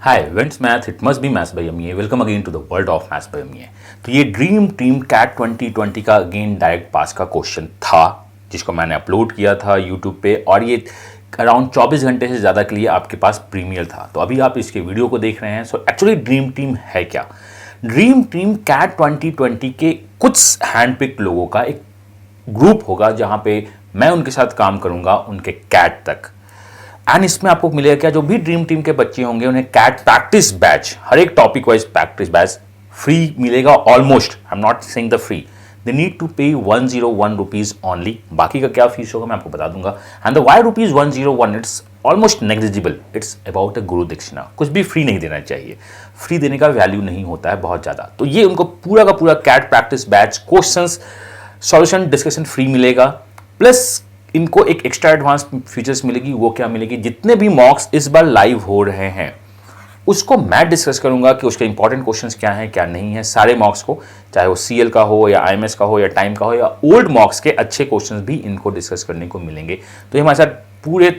Hi wants math it must be maths by MEA. Welcome again to the world of maths by MEA. तो ये dream team cat 2020 का again direct pass का question था जिसको मैंने upload किया था यूट्यूब पे, और ये अराउंड 24 घंटे से ज़्यादा के लिए आपके पास प्रीमियर था। तो अभी आप इसके वीडियो को देख रहे हैं। सो एक्चुअली ड्रीम टीम है क्या? ड्रीम टीम कैट 2020 के कुछ हैंडपिक्ड लोगों का एक ग्रुप होगा जहाँ पे मैं उनके साथ काम करूँगा उनके कैट तक। एंड इसमें आपको मिलेगा क्या, जो भी ड्रीम टीम के बच्चे होंगे उन्हें कैट प्रैक्टिस बैच, हर एक topic wise practice batch free मिलेगा almost. I am not saying the free, they need to pay 101 rupees only. बाकी का क्या फीस होगा मैं आपको बता दूंगा। And the why rupees 101 it's almost negligible, it's about a guru dakshina. कुछ भी फ्री नहीं देना चाहिए, फ्री देने का वैल्यू नहीं होता है बहुत ज़्यादा। तो ये उनको पूरा का पूरा CAT practice batch, questions, solution, discussion free मिलेगा। प्लस इनको एक एक्स्ट्रा एडवांस फीचर्स मिलेगी। वो क्या मिलेगी? जितने भी मॉक्स इस बार लाइव हो रहे हैं उसको मैं डिस्कस करूंगा कि उसके इंपॉर्टेंट क्वेश्चंस क्या हैं क्या नहीं है। सारे मॉक्स को, चाहे वो सीएल का हो या आईएमएस का हो या टाइम का हो या ओल्ड मॉक्स के अच्छे क्वेश्चंस भी इनको डिस्कस करने को मिलेंगे। तो ये हमारे साथ पूरे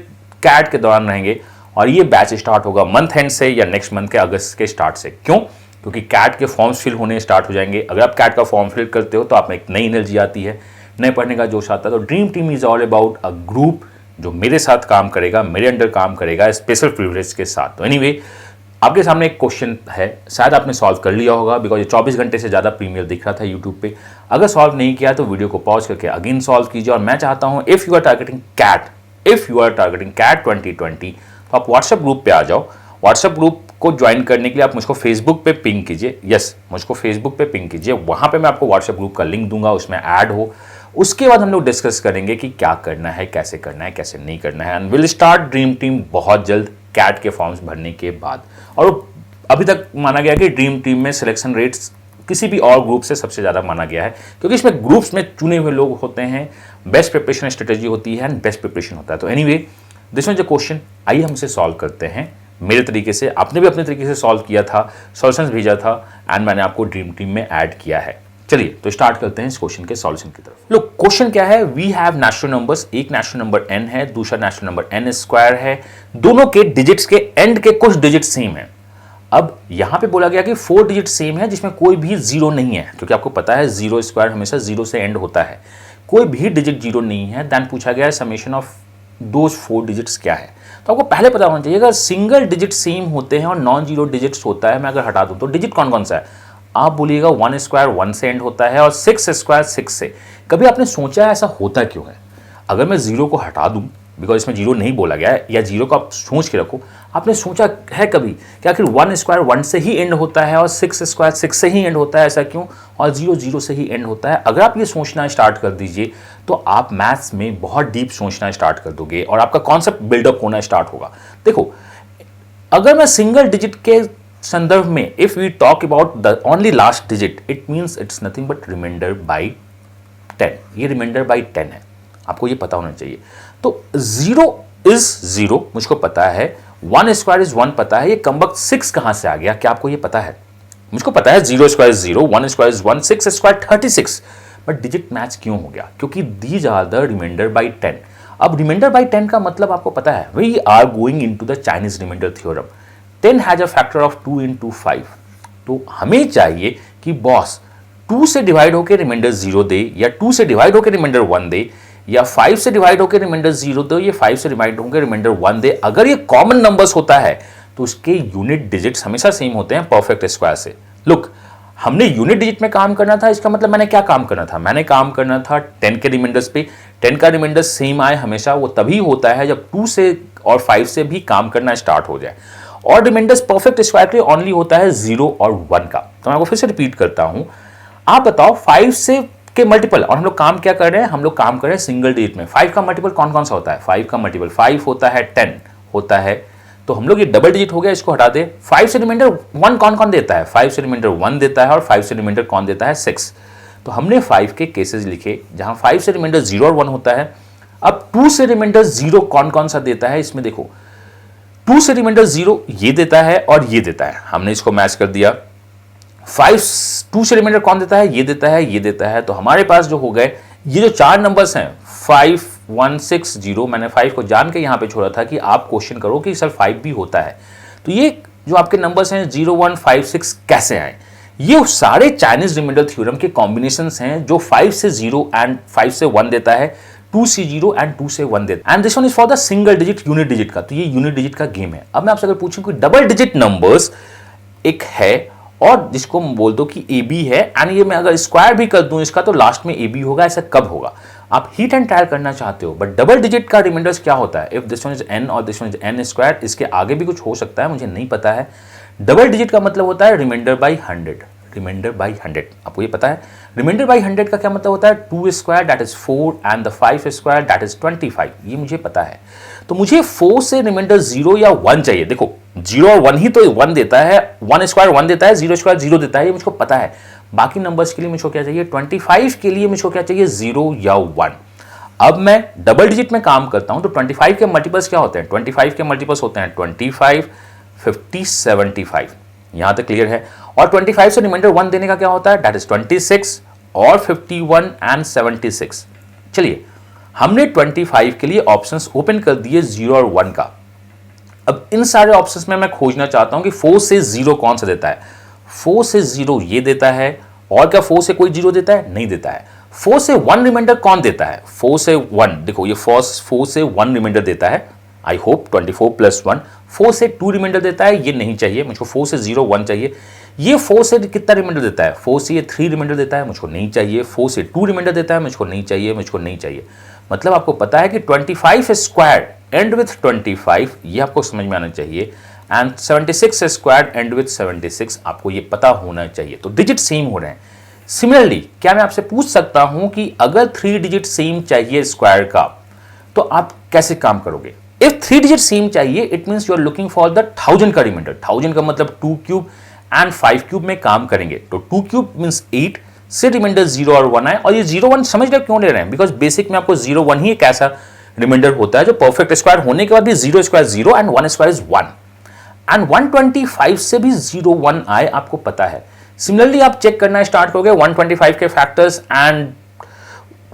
कैट के दौरान रहेंगे। और ये बैच स्टार्ट होगा मंथ एंड से या नेक्स्ट मंथ के अगस्त के स्टार्ट से। क्यों? क्योंकि कैट के फॉर्म्स फिल होने स्टार्ट हो जाएंगे। अगर आप कैट का फॉर्म फिल करते हो तो आप में एक नई एनर्जी आती है, नए पढ़ने का जोश आता है। तो dream team is all about a group जो मेरे साथ काम करेगा, मेरे अंडर काम करेगा स्पेशल प्रिविलेज के साथ। तो एनीवे, आपके सामने एक क्वेश्चन है, शायद आपने सॉल्व कर लिया होगा बिकॉज ये 24 घंटे से ज़्यादा प्रीमियर दिख रहा था यूट्यूब पे। अगर सॉल्व नहीं किया तो वीडियो को पॉज करके अगेन सॉल्व कीजिए। और मैं चाहता हूँ if you are targeting CAT 2020 तो आप व्हाट्सएप ग्रुप पे आ जाओ। व्हाट्सएप ग्रुप को ज्वाइन करने के लिए आप मुझको फेसबुक पे पिंग कीजिए। यस, मुझको फेसबुक पे पिंग कीजिए, वहाँ पे मैं आपको व्हाट्सएप ग्रुप का लिंक दूंगा, उसमें ऐड हो। उसके बाद हम लोग डिस्कस करेंगे कि क्या करना है, कैसे करना है, कैसे नहीं करना है। And will start dream team बहुत जल्द कैट के फॉर्म्स भरने के बाद। और अभी तक माना गया कि ड्रीम टीम में सिलेक्शन रेट्स किसी भी और ग्रुप से सबसे ज़्यादा माना गया है, क्योंकि इसमें ग्रुप्स में चुने हुए लोग होते हैं, बेस्ट प्रिपरेशन स्ट्रेटेजी होती है एंड बेस्ट प्रिपरेशन होता है। तो anyway, this was the question. आइए हम इसे सॉल्व करते हैं मेरे तरीके से। आपने भी अपने तरीके से सॉल्व किया था, सॉल्यूशंस भेजा था एंड मैंने आपको ड्रीम टीम में ऐड किया है। चलिए तो स्टार्ट करते हैं इस क्वेश्चन के सॉल्यूशन की तरफ। लोग, क्वेश्चन क्या है? वी हैव नेचुरल नंबर्स, एक नेचुरल नंबर n है, दूसरा नेचुरल नंबर n स्क्वायर है। दोनों के डिजिट्स के एंड के कुछ डिजिट सेम है। अब यहां पे बोला गया कि 4 डिजिट सेम है जिसमें कोई भी जीरो नहीं है, क्योंकि आपको पता है जीरो स्क्वायर हमेशा जीरो से एंड होता है। कोई भी डिजिट जीरो नहीं है। देन पूछा गया है समेशन ऑफ दोज 4 डिजिट्स क्या है। तो आपको पहले पता होना चाहिए, अगर सिंगल डिजिट सेम होते हैं और नॉन जीरो डिजिट्स होता है, मैं अगर हटा दूं तो डिजिट कौन कौन सा है? आप बोलिएगा 1 स्क्वायर 1 से एंड होता है और 6 स्क्वायर 6 से। कभी आपने सोचा है ऐसा होता क्यों है? अगर मैं जीरो को हटा दूं, बिकॉज इसमें जीरो नहीं बोला गया है, या जीरो को आप सोच के रखो, आपने सोचा है कभी कि आखिर 1 स्क्वायर 1 से ही एंड होता है और 6 स्क्वायर 6 से ही एंड होता है, ऐसा क्यों? और जीरो जीरो से ही एंड होता है। अगर आप ये सोचना स्टार्ट कर दीजिए तो आप मैथ्स में बहुत डीप सोचना स्टार्ट कर दोगे और आपका कॉन्सेप्ट बिल्डअप होना स्टार्ट होगा। देखो, अगर मैं सिंगल डिजिट के संदर्भ में, if we talk about the only last digit, it means it's nothing but remainder by 10। ये रिमाइंडर बाई 10 है, आपको ये पता होना चाहिए। तो जीरो इज जीरो, मुझको पता है। 1 स्क्वायर इज 1 पता है। ये कमबख्त 6 कहां से आ गया, क्या आपको ये पता है? मुझको पता है 0 square 0, 1 square is 1, 6 square 36। But digit match क्यों हो गया? क्योंकि these are the remainder by 10। अब रिमाइंडर बाई 10 का मतलब आपको पता है, we are going into the Chinese remainder theorem. 10 has a factor of 2 into 5। तो हमें चाहिए कि बॉस 2 से डिवाइड होकर रिमाइंडर 0 दे, या 2 से डिवाइड होकर रिमाइंडर 1 दे, या 5 से डिवाइड होकर रिमाइंडर 0 दे, ये 5 से डिवाइड होकर रिमाइंडर 1 दे। अगर ये कॉमन नंबर्स होता है तो उसके यूनिट डिजिट्स हमेशा सेम होते हैं परफेक्ट स्क्वायर से। लुक, हमने यूनिट डिजिट में काम करना था, इसका मतलब मैंने क्या काम करना था? मैंने काम करना था 10 के रिमाइंडर्स पे। 10 का रिमाइंडर सेम आए हमेशा, वो तभी होता है जब 2 से और 5 से भी काम करना स्टार्ट हो जाए। और रिमाइंडर्स परफेक्ट स्क्वायर के ओनली होता है 0 और 1 का। तो मैं आपको फिर से रिपीट करता हूं, आप बताओ 5 से के मल्टीपल, और हम लोग काम क्या कर रहे हैं? हम लोग काम कर रहे हैं सिंगल डिजिट में। 5 का मल्टीपल कौन कौन सा होता है? 5 का मल्टीपल 5 होता है, 10 होता है। तो हम लोग ये डबल डिजिट हो गया, इसको हटा दे। 5 से रिमाइंडर 1 कौन कौन देता है? 5 से रिमाइंडर 1 देता है, और 5 से रिमाइंडर कौन देता है? 6। तो हमने 5 के केसेस लिखे जहां 5 से रिमाइंडर 0 और 1 होता है। अब 2 से रिमाइंडर 0 कौन कौन सा देता है? इसमें देखो, 2 से रिमाइंडर 0 ये देता है और ये देता है, हमने इसको मैच कर दिया। 2 से रिमाइंडर कौन देता है? ये देता है, ये देता है। तो हमारे पास जो हो गए ये जो 4 नंबर्स हैं 5 1 6 0, मैंने 5 को जान के यहां पे छोड़ा था कि आप क्वेश्चन करो कि सर 5 भी होता है। तो ये जो आपके नंबर्स हैं 0, 1, 5, 6 कैसे आए। ये सारे चाइनीज रिमाइंडर थ्योरम के कॉम्बिनेशंस हैं जो 5 से 0 एंड 5 से 1 देता है, 2 से 0 एंड 2 से 1 देता है। And this one is for the single digit unit digit का, तो ये यूनिट डिजिट का गेम है। अब मैं आपसे अगर पूछूं कि डबल डिजिट नंबर्स एक है और जिसको बोल दो कि ए बी है, एंड ये मैं अगर स्क्वायर भी कर दूं इसका तो लास्ट में ए बी होगा, ऐसा कब होगा? आप हीट एंड ट्रायल करना चाहते हो, बट डबल डिजिट का रिमाइंडर्स क्या होता है? If this one is n और this one is n square, इसके आगे भी कुछ हो सकता है, मुझे नहीं पता है। डबल डिजिट का मतलब होता है रिमाइंडर बाई 100, रिमाइंडर बाई 100, आपको ये पता है। रिमाइंडर बाई 100 का क्या मतलब होता है? 2 square that is 4 and the 5 square that is 25, ये मुझे पता है। तो मुझे 4 से रिमाइंडर 0 या 1 चाहिए। देखो 0 और 1 ही तो 1 देता है, 1 स्क्वायर 1 देता है, 0 स्क्वायर 0 देता है, ये मुझको पता है। बाकी नंबर्स के लिए मुझको क्या चाहिए? 25 के लिए मुझको क्या चाहिए? 0 या 1। अब मैं डबल डिजिट में काम करता हूं तो 25 के मल्टीपल्स क्या होते हैं? 25 के मल्टीपल्स होते हैं 25, 50, 75, यहां तक क्लियर है। और 25 से रिमाइंडर 1 देने का क्या होता है? दैट इज 26 और 51 एंड 76। चलिए हमने 25 के लिए ऑप्शंस ओपन कर दिए 0 और 1 का। अब इन सारे ऑप्शंस में मैं खोजना चाहता हूं कि 4 से 0 कौन सा देता है। 4 से 0 ये देता है, और क्या 4 से कोई 0 देता है? नहीं देता है। 4 से 1 रिमाइंडर कौन देता है? 4 से 1, देखो ये 4 से 1 रिमाइंडर देता है, आई होप 24 + 1। 4 से 2 रिमाइंडर देता है, ये नहीं चाहिए मुझको। 4 से 0, 1 चाहिए। ये 4 से कितना रिमाइंडर देता है? 4 से ये 3 रिमाइंडर देता है, मुझको नहीं चाहिए। 4 से 2 रिमाइंडर देता है, मुझको नहीं चाहिए, मुझको नहीं चाहिए। मतलब आपको पता है कि 25 स्क्वायर एंड विथ 25, ये आपको समझ में आना चाहिए, एंड 76 स्क्वायर एंड विथ 76, आपको ये पता होना चाहिए। तो डिजिट सेम हो रहे हैं। सिमिलरली क्या मैं आपसे पूछ सकता हूं कि अगर 3 डिजिट सेम चाहिए स्क्वायर का, तो आप कैसे काम करोगे? इफ 3 डिजिट सेम चाहिए, it means you are looking for the 1000 का रिमाइंडर। 1000 का मतलब 2 क्यूब एंड 5 क्यूब में काम करेंगे। तो 2 क्यूब मींस 8 से रिमाइंडर 0 और 1 आए। और ये 0, 1 समझ रहे क्यों ले रहे हैं? बिकॉज बेसिक में आपको 0, 1 ही एक ऐसा रिमाइंडर होता है जो परफेक्ट स्क्वायर होने के बाद भी 0 square 0 and 1 square is 1, and 125 से भी 0, 1 आए, आपको पता है। सिमिलरली आप चेक करना स्टार्ट करोगे 125 के factors and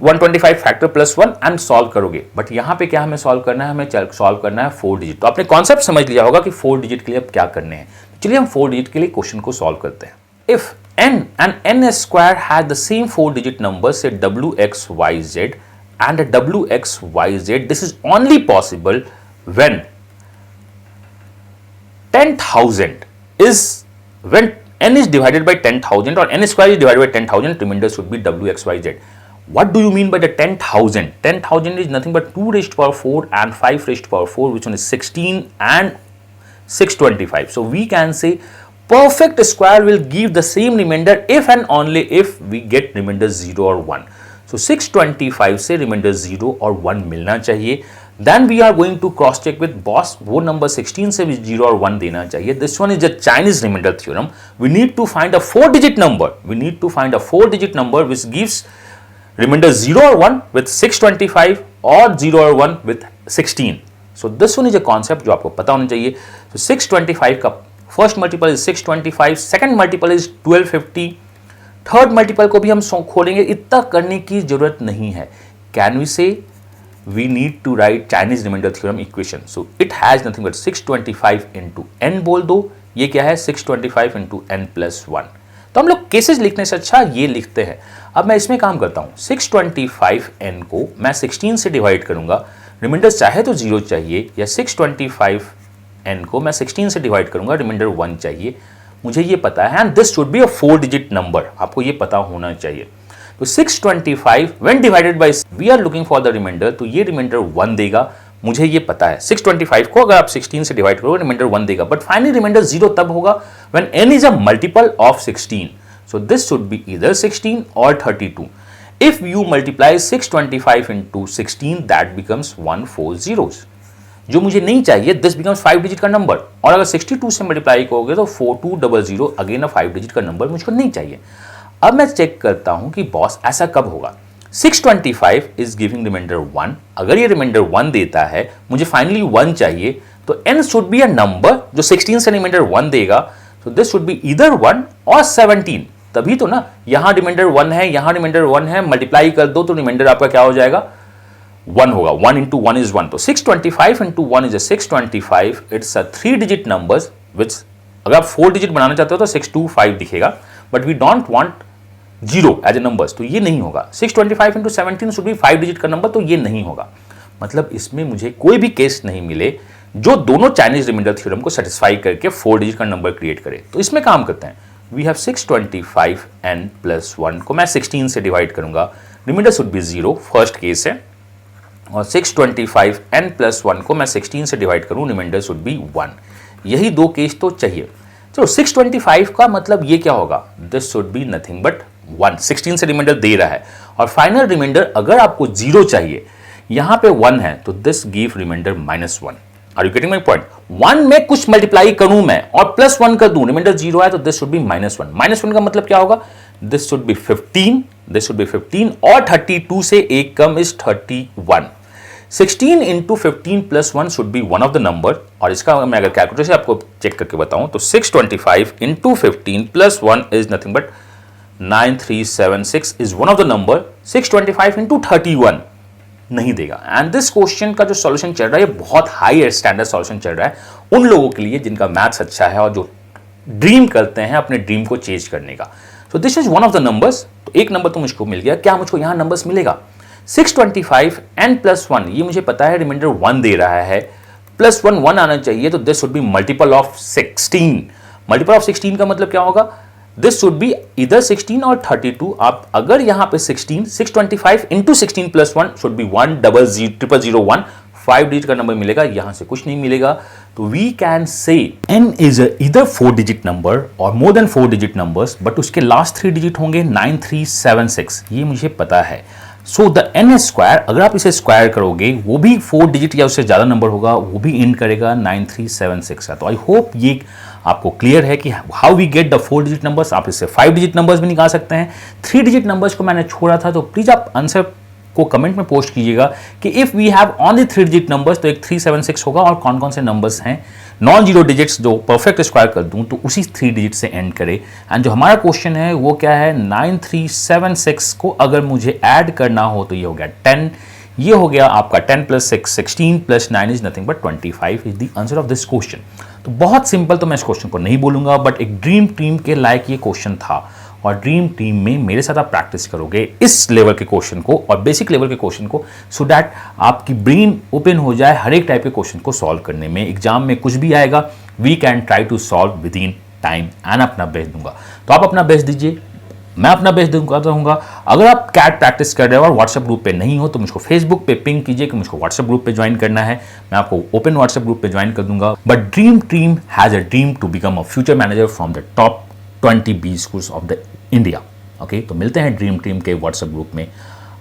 125 factor plus 1 and solve करोगे। बट यहां पे क्या हमें सॉल्व करना है? हमें सॉल्व करना है 4 डिजिट। तो आपने कॉन्सेप्ट समझ लिया होगा कि 4 डिजिट के लिए अब क्या करने हैं। चलिए हम 4 डिजिट के लिए क्वेश्चन को सॉल्व करते हैं। If n and n square had the same 4 digit number, say wxyz and wxyz, this is only possible when 10,000 is, when n is divided by 10,000 or n square is divided by 10,000, remainder should be wxyz. What do you mean by the 10,000? 10,000 is nothing but 2 raised to power 4 and 5 raised to power 4, which one is 16 and 625. So we can say perfect square will give the same remainder if and only if we get remainder 0 or 1. So 625 से remainder 0 और 1 मिलना चाहिए। Then we are going to cross check with boss, वो number 16 से भी 0 और 1 देना चाहिए। This one is the Chinese remainder theorem. We need to find a 4 digit number. We need to find a 4 digit number which gives remainder 0 or 1 with 625 or 0 or 1 with 16. So this one is a concept जो आपको पता होना चाहिए। So 625 का first multiple is 625, second multiple is 1250, third multiple को भी हम खोलेंगे। इतना करने की जरूरत नहीं है। Can we say we need to write Chinese remainder theorem equation. So it has nothing but 625 into n बोल दो। ये क्या है? 625 इंटू एन प्लस 1। तो हम लोग केसेस लिखने से अच्छा ये लिखते हैं। अब मैं इसमें काम करता हूं, 625 एन को मैं 16 से डिवाइड करूंगा। रिमाइंडर चाहे तो 0 चाहिए, या 625 n को मैं 16 से डिवाइड करूंगा, रिमाइंडर 1 चाहिए, मुझे ये पता है। And this should be a 4 digit number, आपको ये पता होना चाहिए। तो 625 when divided by, we are looking for the remainder, तो ये रिमाइंडर 1 देगा, मुझे ये पता है। 625 को अगर आप 16 से डिवाइड करोगे रिमाइंडर 1 देगा, बट फाइनली रिमाइंडर 0 तब होगा when n is a multiple of 16। So this should be either 16 और 32। If you multiply 625 into 16 that becomes 140, जो मुझे नहीं चाहिए। दिस बिकम्स 5 डिजिट का नंबर, और अगर 62 से मल्टीप्लाई करोगे तो 4200, अगेन 5 डिजिट का नंबर मुझको नहीं चाहिए। अब मैं चेक करता हूं कि बॉस ऐसा कब होगा। 625 इज गिविंग रिमाइंडर 1, अगर ये रिमाइंडर 1 देता है, मुझे फाइनली 1 चाहिए, तो n should be a number जो 16 से रिमाइंडर 1 देगा। So this should be either 1 और 17, तभी तो ना, यहां रिमाइंडर 1 है, यहां रिमाइंडर 1 है, मल्टीप्लाई कर दो तो रिमाइंडर आपका क्या हो जाएगा? 1 होगा। 1 इंटू 1 इज 1, तो 625 into 1 is 625। It's a 3 digit number which अगर आप 4 डिजिट बनाना चाहते हो तो 625 दिखेगा, but we don't want 0 as a numbers, तो ये नहीं होगा। 625 इंटू 17 शुड बी 5 डिजिट का नंबर, तो ये नहीं होगा। मतलब इसमें मुझे कोई भी केस नहीं मिले जो दोनों चाइनीज रिमाइंडर थ्योरम को सेटिस्फाई करके 4 डिजिट का नंबर क्रिएट करे। तो इसमें काम करते हैं, वी हैव 625n+1 को मैं 16 से डिवाइड करूंगा, remainder should be 0, first case है, और 625n+1 को मैं 16 से डिवाइड करूं, रिमाइंडर शुड बी 1। यही दो केस तो चाहिए। चलो 625 का मतलब ये क्या होगा, this should be nothing but 1, 16 से रिमाइंडर दे रहा है, और फाइनल रिमाइंडर अगर आपको 0 चाहिए, यहां पे 1 है, तो this give remainder -1। Are you getting my point? 1 में कुछ मल्टीप्लाई करूं मैं और +1 कर दूं, रिमाइंडर 0 है, तो दिस शुड बी -1। -1 का मतलब क्या होगा, this should be 15, this should be 15, और 32 से एक कम is 31। 16 into 15 + 1 should be one of the number, और इसका मैं अगर कैलकुलेटर से आपको चेक करके बताऊं तो 625 into 15 + 1 is nothing but 9376 is one of the number. 625 into 31 नहीं देगा। एंड दिस क्वेश्चन का जो सॉल्यूशन चल रहा है, ये बहुत हाई स्टैंडर्ड सॉल्यूशन चल रहा है उन लोगों के लिए जिनका मैथ्स अच्छा है और जो ड्रीम करते हैं अपने ड्रीम को चेंज करने का। So this is one of the numbers. तो एक नंबर तो मुझको मिल गया। क्या मुझको यहां नंबर्स मिलेगा? 625n+1, ये मुझे पता है रिमाइंडर 1 दे रहा है, +1 1 आना चाहिए, तो this should be multiple of 16। Multiple of 16 का मतलब क्या होगा, दिस शुड बी इधर 16 और 32। आप अगर यहां पे 625 इंटू 16 + 1 शुड बी 1000001, 5 डिजिट का नंबर मिलेगा, यहां से कुछ नहीं मिलेगा। तो we can say n is इधर 4 डिजिट नंबर और more than 4 digit numbers, but उसके लास्ट 3 डिजिट होंगे 9376, ये मुझे पता है। सो द n स्क्वायर, अगर आप इसे स्क्वायर करोगे वो भी 4 डिजिट या उससे ज्यादा नंबर होगा, वो भी एंड करेगा 9376 का। तो आई होप ये आपको क्लियर है कि how we get the 4 digit numbers. आप इससे 5 डिजिट नंबर्स भी निकाल सकते हैं। 3 डिजिट नंबर्स को मैंने छोड़ा था, तो प्लीज आप आंसर को कमेंट में पोस्ट कीजिएगा कि if we have only 3 digit numbers तो एक 376 होगा, और कौन कौन से नंबर्स हैं नॉन जीरो डिजिट्स जो परफेक्ट स्क्वायर कर दूं तो उसी 3 डिजिट से एंड करे। एंड जो हमारा क्वेश्चन है वो क्या है, 9376 को अगर मुझे ऐड करना हो तो ये हो गया 10, ये हो गया आपका 10 + 6 16 + 9 is nothing but 25 is the answer of this question. तो बहुत सिंपल, तो मैं इस क्वेश्चन को नहीं बोलूंगा, बट एक ड्रीम टीम के लायक ये क्वेश्चन था, और ड्रीम टीम में मेरे साथ आप प्रैक्टिस करोगे इस लेवल के क्वेश्चन को और बेसिक लेवल के क्वेश्चन को, सो दैट आपकी ब्रेन ओपन हो जाए हर एक टाइप के क्वेश्चन को सॉल्व करने में। एग्जाम में कुछ भी आएगा, we can try to solve within time, and अपना बेस्ट दूंगा। तो आप अपना बेस्ट दीजिए, मैं अपना बेस्ट दूंगा। अगर आप कैट प्रैक्टिस कर रहे हो और व्हाट्सएप ग्रुप पे नहीं हो तो मुझको फेसबुक पे पिंग कीजिए कि मुझको व्हाट्सएप ग्रुप पे ज्वाइन करना है, मैं आपको ओपन व्हाट्सएप ग्रुप पे ज्वाइन कर दूंगा। But dream team has a dream to become a future manager from the top 20 B schools of the India. Okay, तो मिलते हैं ड्रीम टीम के व्हाट्सएप ग्रुप में।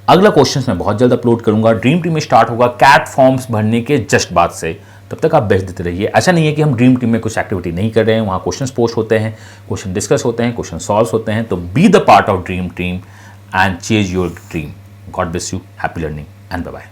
अगला क्वेश्चन मैं बहुत जल्द अपलोड करूंगा। ड्रीम टीम में स्टार्ट होगा कैट फॉर्म्स भरने के जस्ट बाद से, तब तक आप बेस्ट देते रहिए। ऐसा नहीं है कि हम ड्रीम टीम में कुछ एक्टिविटी नहीं कर रहे हैं, वहाँ क्वेश्चंस पोस्ट होते हैं, क्वेश्चन डिस्कस होते हैं, क्वेश्चन सॉल्व होते हैं। तो be the part of dream team and chase your dream. God bless you, happy learning and bye bye.